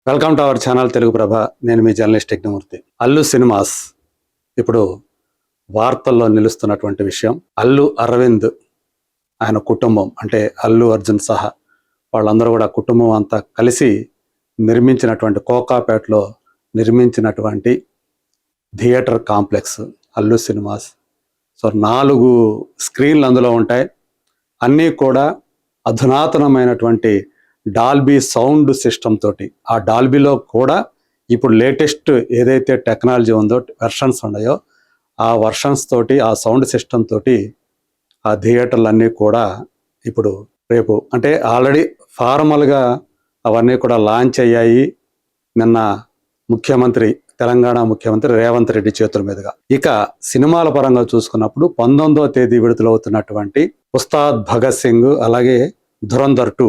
Welcome to our channel Telugu Prabha. నేను మీ journalist Yagnamurthy. Allu cinemas ఇప్పుడు వార్తల్లో నిలుస్తున్నటువంటి విషయం. అల్లు అరవింద్ ఆయన కుటుంబం అంటే అల్లు అర్జున్ సహా వాళ్ళందరూ కూడా కుటుంబం అంతా కలిసి నిర్మించినటువంటి కోకాపేటలో నిర్మించినటువంటి theatre complex Allu cinemas. So 4 స్క్రీన్లు అందులో ఉంటాయి. అన్నీ కూడా అధునాతనమైనటువంటి డాల్బీ సౌండ్ సిస్టమ్ తోటి, ఆ డాల్బీలో కూడా ఇప్పుడు లేటెస్ట్ ఏదైతే టెక్నాలజీ ఉందో వెర్షన్స్ ఉన్నాయో ఆ వర్షన్స్ తోటి, ఆ సౌండ్ సిస్టమ్ తోటి ఆ థియేటర్లు అన్నీ కూడా ఇప్పుడు రేపు అంటే ఆల్రెడీ ఫార్మల్గా అవన్నీ కూడా లాంచ్ అయ్యాయి నిన్న తెలంగాణ ముఖ్యమంత్రి రేవంత్ రెడ్డి చేతుల మీదుగా. ఇక సినిమాల పరంగా చూసుకున్నప్పుడు 19వ తేదీ విడుదలవుతున్నటువంటి ఉస్తాద్ భగత్ సింగ్ అలాగే ధురంధర్ 2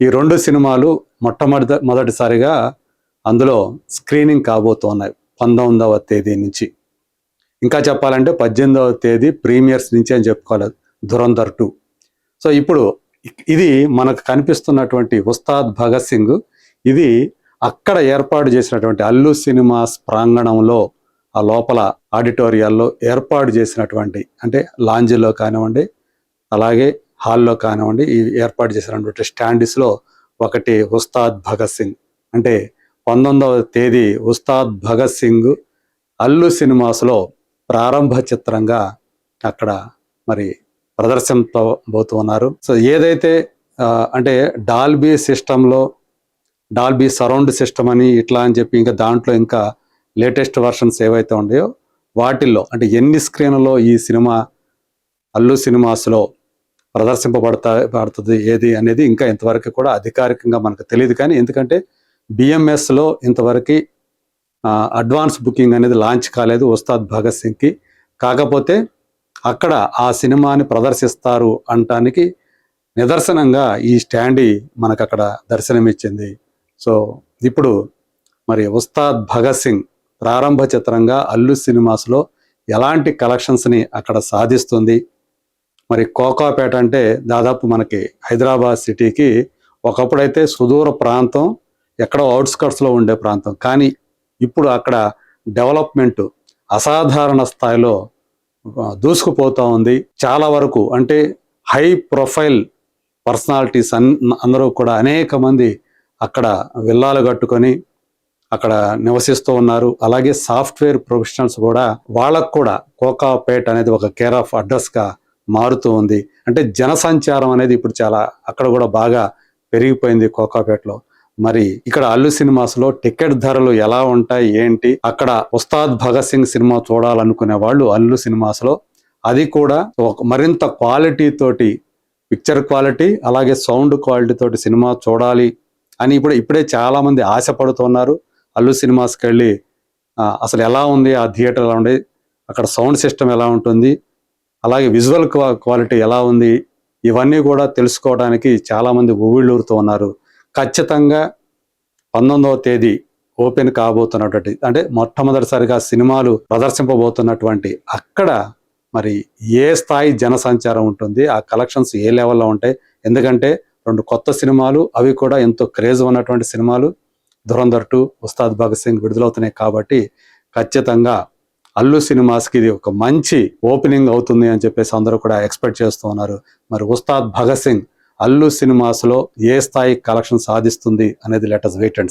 ఈ 2 సినిమాలు మొదటిసారిగా అందులో స్క్రీనింగ్ కాబోతున్నాయి 19వ తేదీ నుంచి. ఇంకా చెప్పాలంటే 18వ తేదీ ప్రీమియర్స్ నుంచి అని చెప్పుకోవాలి ధురంధర్ 2. సో ఇప్పుడు ఇది మనకు కనిపిస్తున్నటువంటి ఉస్తాద్ భగత్ సింగ్ ఇది అక్కడ ఏర్పాటు చేసినటువంటి అల్లు సినిమాస్ ప్రాంగణంలో, ఆ లోపల ఆడిటోరియాల్లో ఏర్పాటు చేసినటువంటి అంటే లాంజ్లో కానివ్వండి అలాగే హాల్లో కానివ్వండి ఈ ఏర్పాటు చేసినటువంటి స్టాండ్స్లో ఒకటి ఉస్తాద్ భగత్ సింగ్ అంటే 19వ తేదీ ఉస్తాద్ భగత్ సింగ్ అల్లు సినిమాస్లో ప్రారంభ చిత్రంగా అక్కడ మరి ప్రదర్శించబోతున్నారు. సో ఏదైతే అంటే డాల్బీ సిస్టంలో డాల్బీ సరౌండ్ సిస్టమ్ అని ఇట్లా అని చెప్పి ఇంకా దాంట్లో ఇంకా లేటెస్ట్ వర్షన్స్ ఏవైతే ఉన్నాయో వాటిల్లో అంటే ఎన్ని స్క్రీన్లలో ఈ సినిమా అల్లు సినిమాస్లో పడుతుంది ఏది అనేది ఇంకా ఇంతవరకు కూడా అధికారికంగా మనకు తెలియదు. కానీ ఎందుకంటే బిఎంఎస్లో ఇంతవరకు అడ్వాన్స్ బుకింగ్ అనేది లాంచ్ కాలేదు ఉస్తాద్ భగత్ సింగ్కి. కాకపోతే అక్కడ ఆ సినిమాని ప్రదర్శిస్తారు అనటానికి నిదర్శనంగా ఈ స్టాండీ మనకు అక్కడ దర్శనమిచ్చింది. సో ఇప్పుడు మరి ఉస్తాద్ భగత్ సింగ్ ప్రారంభ చిత్రంగా అల్లు సినిమాస్లో ఎలాంటి కలెక్షన్స్ని అక్కడ సాధిస్తుంది. మరి కోకాపేట అంటే దాదాపు మనకి హైదరాబాద్ సిటీకి ఒకప్పుడైతే సుదూర ప్రాంతం, ఎక్కడో అవుట్స్కట్స్లో ఉండే ప్రాంతం. కానీ ఇప్పుడు అక్కడ డెవలప్మెంట్ అసాధారణ స్థాయిలో దూసుకుపోతూ ఉంది. చాలా వరకు అంటే హై ప్రొఫైల్ పర్సనాలిటీస్ అందరూ కూడా అనేక మంది అక్కడ విల్లాలు కట్టుకొని అక్కడ నివసిస్తూ ఉన్నారు. అలాగే సాఫ్ట్వేర్ ప్రొఫెషనల్స్ కూడా వాళ్ళకు కూడా కోకాపేట అనేది ఒక కేర్ ఆఫ్ అడ్రస్గా మారుతూ ఉంది. అంటే జనసంచారం అనేది ఇప్పుడు చాలా అక్కడ కూడా బాగా పెరిగిపోయింది కోకాపేటలో. మరి ఇక్కడ అల్లు సినిమాస్లో టికెట్ ధరలు ఎలా ఉంటాయి ఏంటి, అక్కడ ఉస్తాద్ భగత్ సింగ్ సినిమా చూడాలనుకునే వాళ్ళు అల్లు సినిమాస్లో అది కూడా ఒక మరింత క్వాలిటీ తోటి, పిక్చర్ క్వాలిటీ అలాగే సౌండ్ క్వాలిటీ తోటి సినిమా చూడాలి అని ఇప్పుడే చాలా మంది ఆశపడుతున్నారు. అల్లు సినిమాస్కి వెళ్ళి అసలు ఎలా ఉంది ఆ థియేటర్, ఎలా ఉంది అక్కడ సౌండ్ సిస్టమ్ ఎలా ఉంటుంది, అలాగే విజువల్ క్వాలిటీ ఎలా ఉంది, ఇవన్నీ కూడా తెలుసుకోవడానికి చాలామంది ఊవిళ్ళూరుతూ ఉన్నారు. ఖచ్చితంగా 19వ తేదీ ఓపెన్ కాబోతున్నటువంటి అంటే మొట్టమొదటిసారిగా సినిమాలు ప్రదర్శింపబోతున్నటువంటి అక్కడ మరి ఏ స్థాయి జనసంచారం ఉంటుంది, ఆ కలెక్షన్స్ ఏ లెవెల్లో ఉంటాయి. ఎందుకంటే 2 కొత్త సినిమాలు, అవి కూడా ఎంతో క్రేజ్ ఉన్నటువంటి సినిమాలు ధురంధర్ 2, ఉస్తాద్ భగత్ సింగ్ విడుదలవుతున్నాయి. కాబట్టి ఖచ్చితంగా అల్లు సినిమాస్కి ఇది ఒక మంచి ఓపెనింగ్ అవుతుంది అని చెప్పేసి అందరూ కూడా ఎక్స్పెక్ట్ చేస్తూ ఉన్నారు. మరి ఉస్తాద్ భగత్ సింగ్ అల్లు సినిమాస్లో ఏ స్థాయి కలెక్షన్ సాధిస్తుంది అనేది let us wait and see.